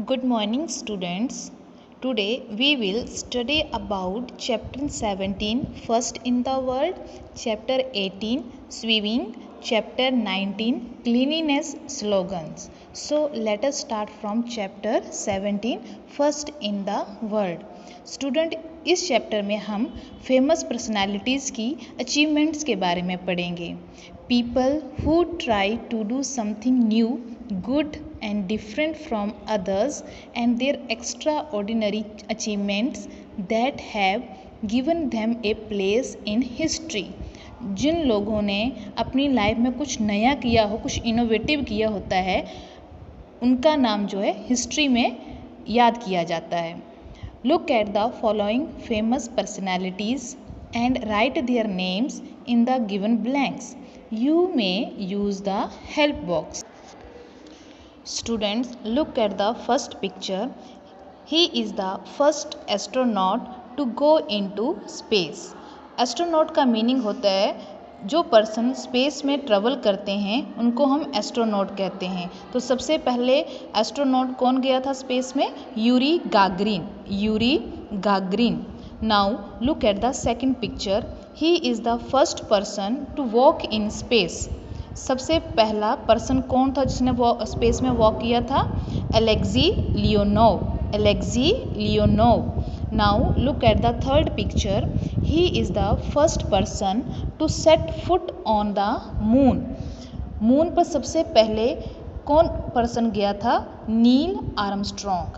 Good morning, students. Today we will study about chapter 17, First in the World, chapter 18, Swimming, chapter 19, Cleanliness slogans. So let us start from chapter 17, First in the World. Student, इस chapter में हम famous personalities की achievements के बारे में पढ़ेंगे. People who try to do something new, good and different from others and their extraordinary achievements that have given them a place in history. जिन लोगों ने अपनी लाइफ में कुछ नया किया हो, कुछ इनोवेटिव किया होता है, उनका नाम जो है हिस्ट्री में याद किया जाता है. Look at the following famous personalities and write their names in the given blanks. You may use the help box. Students, look at the first picture. He is the first astronaut to go into space. Astronaut का meaning होता है जो person space में travel करते हैं उनको हम astronaut कहते हैं. तो सबसे पहले एस्ट्रोनॉट कौन गया था स्पेस में? Yuri Gagarin. Now look at the second picture. He is the first person to walk in space. सबसे पहला पर्सन कौन था जिसने स्पेस में वॉक किया था? Alexei Leonov. Now look at the third picture. He is the first person to set foot on the moon. Moon पर सबसे पहले कौन पर्सन गया था? Neil Armstrong.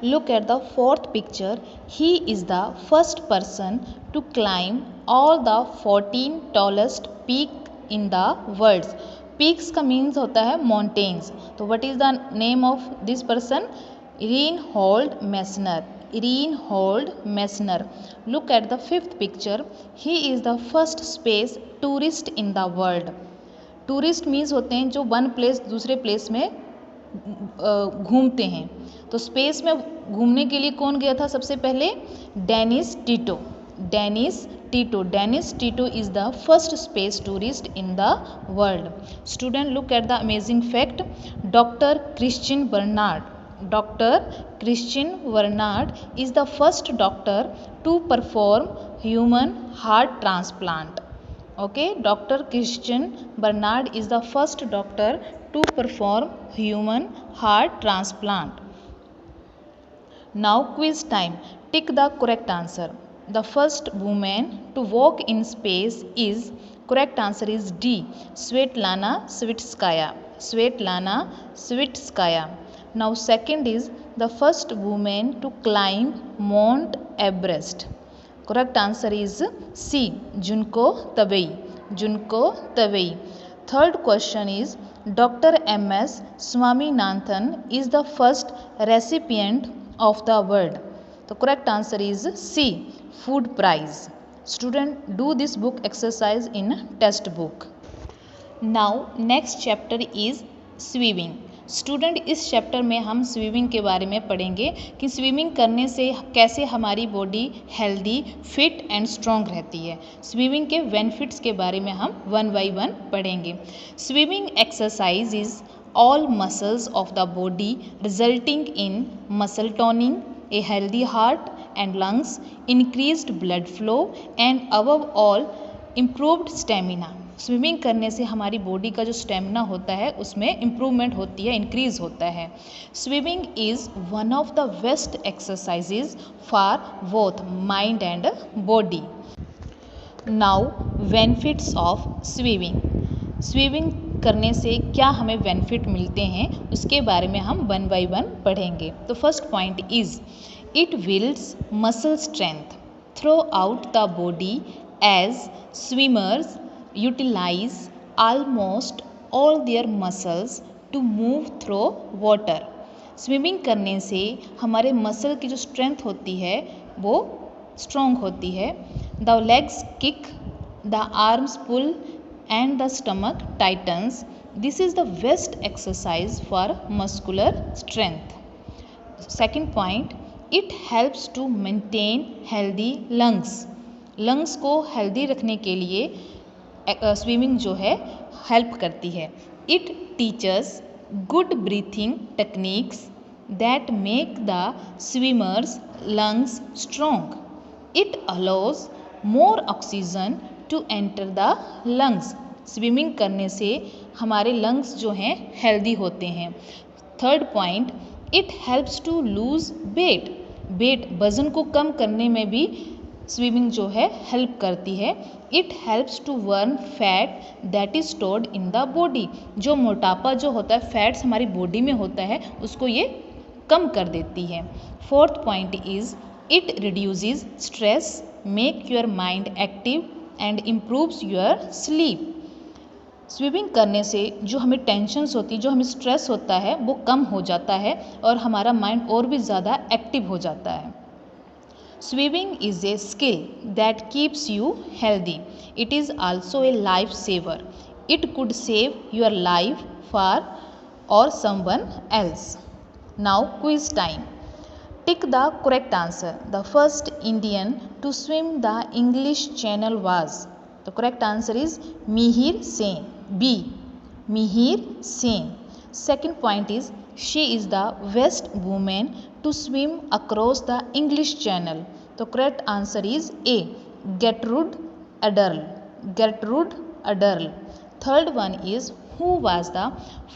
Look at the fourth picture. He is the first person to climb all the 14 tallest peaks in the world. Peaks का means होता है mountains. तो what is the name of this person? Reinhold Messner. Look at the fifth picture. He is the first space tourist in the world. Tourist means होते हैं जो one place दूसरे place में घूमते हैं. तो स्पेस में घूमने के लिए कौन गया था सबसे पहले? Dennis Tito is the first space tourist in the world. Student, look at the amazing fact. Dr. Christian Barnard is the first doctor to perform human heart transplant. Okay, Dr. Christian Barnard is the first doctor to perform human heart transplant. Now quiz time. Tick the correct answer. The first woman to walk in space is, correct answer is D, Svetlana Svitskaya. Now second is the first woman to climb Mount Everest. Correct answer is C, Junko Tavai. Third question is Dr. M.S. Swaminathan is the first recipient of the award. The correct answer is C, food prize. Student, do this book exercise in test book. Now next chapter is swimming. Student, इस chapter में हम swimming के बारे में पढ़ेंगे कि swimming करने से कैसे हमारी body healthy, fit and strong रहती है. स्विमिंग के बेनिफिट्स के बारे में हम वन बाय वन पढ़ेंगे. Swimming exercise is all muscles of the body resulting in muscle toning, a healthy heart and lungs, increased blood flow and above all improved stamina. Swimming करने से हमारी body का जो स्टेमिना होता है उसमें improvement होती है, इंक्रीज होता है. Swimming is one of the best exercises for both mind and body. Now benefits of swimming. Swimming करने से क्या हमें बेनिफिट मिलते हैं उसके बारे में हम वन बाय वन पढ़ेंगे. तो first point is it builds muscle strength throughout the body as swimmers utilize almost all their muscles to move through water. Swimming करने से हमारे मसल की जो स्ट्रेंथ होती है वो स्ट्रॉन्ग होती है. The legs kick, the arms pull and the stomach tightens. This is the best exercise for muscular strength. Second point, it helps to maintain healthy lungs को हेल्दी रखने के लिए स्विमिंग जो है हेल्प करती है. It teaches good breathing techniques that make the swimmer's lungs strong. It allows more oxygen to enter the lungs. Swimming करने से हमारे लंग्स जो हैं हेल्दी होते हैं. Third point, it helps to lose weight वजन को कम करने में भी स्विमिंग जो है हेल्प करती है. It helps to burn fat that is stored in the body. जो मोटापा जो होता है, फैट्स हमारी बॉडी में होता है, उसको ये कम कर देती है. Fourth point is it reduces stress, make your mind active and improves your sleep. Swimming करने से जो हमें टेंशन्स होती है, जो हमें स्ट्रेस होता है, वो कम हो जाता है और हमारा माइंड और भी ज़्यादा एक्टिव हो जाता है. Swimming is a skill that keeps you healthy. It is also a life saver. It could save your life for or someone else. Now quiz time. Tick the correct answer. The first Indian to swim the English Channel was. The correct answer is Mihir Sen. B. Mihir Sen. Second point is she is the best woman to swim across the English Channel. The correct answer is A. Gertrude Adderl. Gertrude Adderl. Third one is who was the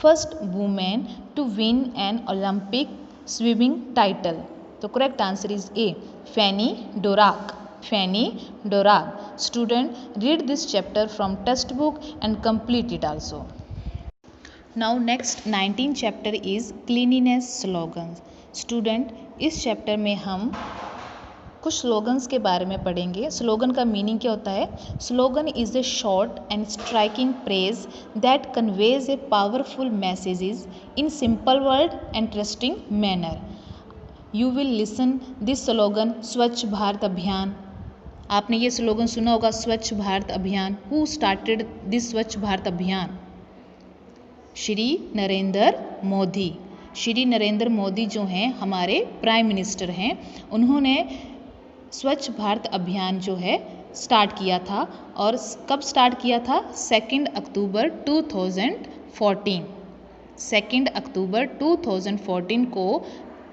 first woman to win an Olympic swimming title? The correct answer is A. Fanny Dorak. Fanny Dorak. Student, read this chapter from textbook and complete it also. Now next 19th chapter is cleanliness slogans. Student, इस chapter में हम कुछ slogans के बारे में पढ़ेंगे. Slogan का meaning क्या होता है? Slogan is a short and striking phrase that conveys a powerful messages in simple word and interesting manner. You will listen this slogan स्वच्छ भारत अभियान. आपने ये स्लोगन सुना होगा, स्वच्छ भारत अभियान. हु स्टार्टेड दिस स्वच्छ भारत अभियान? श्री नरेंद्र मोदी. श्री नरेंद्र मोदी जो हैं हमारे प्राइम मिनिस्टर हैं, उन्होंने स्वच्छ भारत अभियान जो है स्टार्ट किया था. और कब स्टार्ट किया था? 2 अक्टूबर 2014. 2 अक्टूबर 2014 को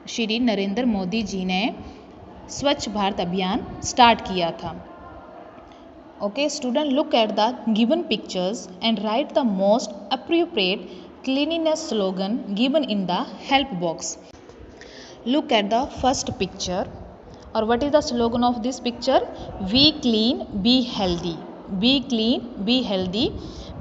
श्री नरेंद्र मोदी जी ने स्वच्छ भारत अभियान स्टार्ट किया था. Okay, student, look at the given pictures and write the most appropriate cleanliness slogan given in the help box. Look at the first picture. Or what is the slogan of this picture? Be clean, be healthy. Be clean, be healthy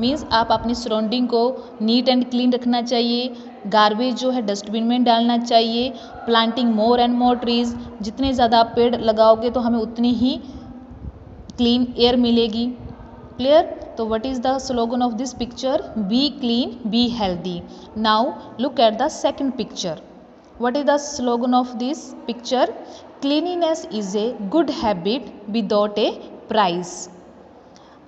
means आप अपनी surrounding को neat and clean रखना चाहिए. Garbage जो है dustbin में डालना चाहिए. Planting more and more trees. जितने ज़्यादा आप पेड़ लगाओगे तो हमें उतनी ही क्लीन एयर मिलेगी. क्लियर? तो what is the slogan of this picture? B clean, be healthy. Now look at the second picture. What is the slogan of this picture? Cleanliness is a good habit without A price.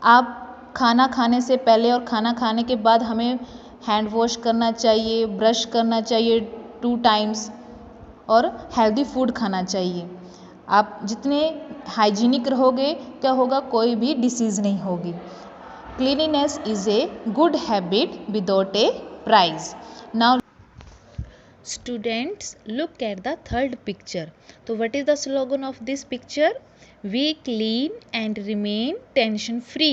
आप खाना खाने से पहले और खाना खाने के बाद हमें हैंड वॉश करना चाहिए, ब्रश करना चाहिए 2 टाइम्स और हेल्दी फूड खाना चाहिए. आप जितने हाइजीनिक रहोगे, क्या होगा? कोई भी डिसीज़ नहीं होगी. Cleanliness is a good habit without a prize. Now students, look at the third picture. तो what is the slogan of this picture? We clean and remain tension free.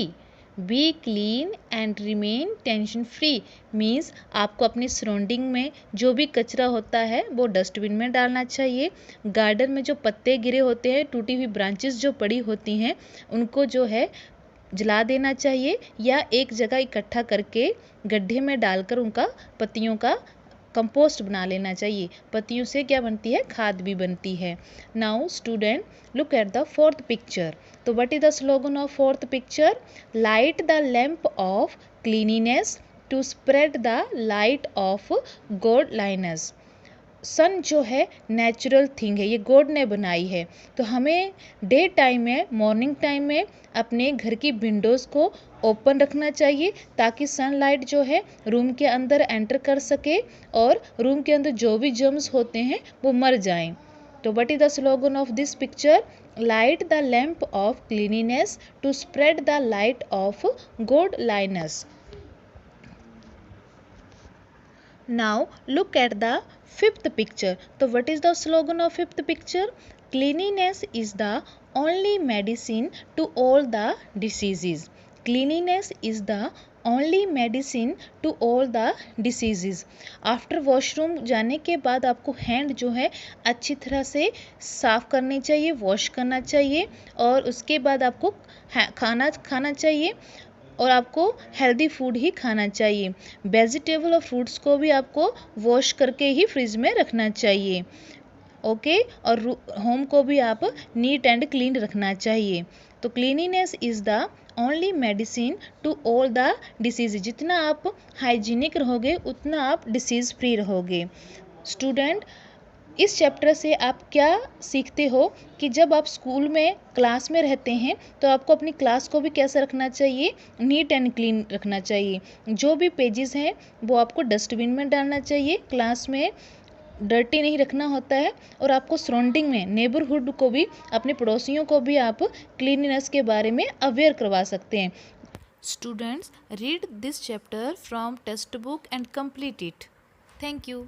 Be clean and remain tension free means आपको अपनी surrounding में जो भी कचरा होता है वो डस्टबिन में डालना चाहिए. गार्डन में जो पत्ते गिरे होते हैं, टूटी हुई ब्रांचेस जो पड़ी होती हैं, उनको जो है जला देना चाहिए या एक जगह इकट्ठा करके गड्ढे में डालकर उनका पत्तियों का कंपोस्ट बना लेना चाहिए. पत्तियों से क्या बनती है? खाद भी बनती है. Now student, look at the fourth picture. तो what is the slogan of fourth picture? Light the lamp of cleanliness to spread the light of godliness. Sun जो है नेचुरल थिंग है, ये गॉड ने बनाई है. तो हमें डे टाइम में, मॉर्निंग टाइम में अपने घर की विंडोज़ को ओपन रखना चाहिए ताकि सनलाइट जो है रूम के अंदर एंटर कर सके और रूम के अंदर जो भी जर्म्स होते हैं वो मर जाएं. तो what is the slogan of this picture? Light the lamp of cleanliness to spread the light of godliness. Now look at the fifth picture. So what is the slogan of fifth picture? Cleanliness is the only medicine to all the diseases. Cleanliness is the only medicine to all the diseases. After washroom जाने के बाद आपको hand जो है अच्छी तरह से साफ़ करनी चाहिए, वॉश करना चाहिए और उसके बाद आपको खाना चाहिए और आपको हेल्दी फूड ही खाना चाहिए। वेजिटेबल और फ्रूट्स को भी आपको वॉश करके ही फ्रिज में रखना चाहिए। ओके और होम को भी आप नीट एंड क्लीन रखना चाहिए। तो cleanliness is the only medicine to all the disease. जितना आप हाइजीनिक रहोगे उतना आप डिसीज़ फ्री रहोगे। स्टूडेंट, इस चैप्टर से आप क्या सीखते हो कि जब आप स्कूल में क्लास में रहते हैं तो आपको अपनी क्लास को भी कैसे रखना चाहिए, नीट एंड क्लीन रखना चाहिए। जो भी पेजेस हैं वो आपको डस्टबिन में डालना चाहिए, क्लास में डर्टी नहीं रखना होता है और आपको सराउंडिंग में नेबरहुड को भी, अपने पड़ोसियों को भी आप क्लीनिनेस के बारे में अवेयर करवा सकते हैं। Students, read this chapter from text book and complete it. Thank you.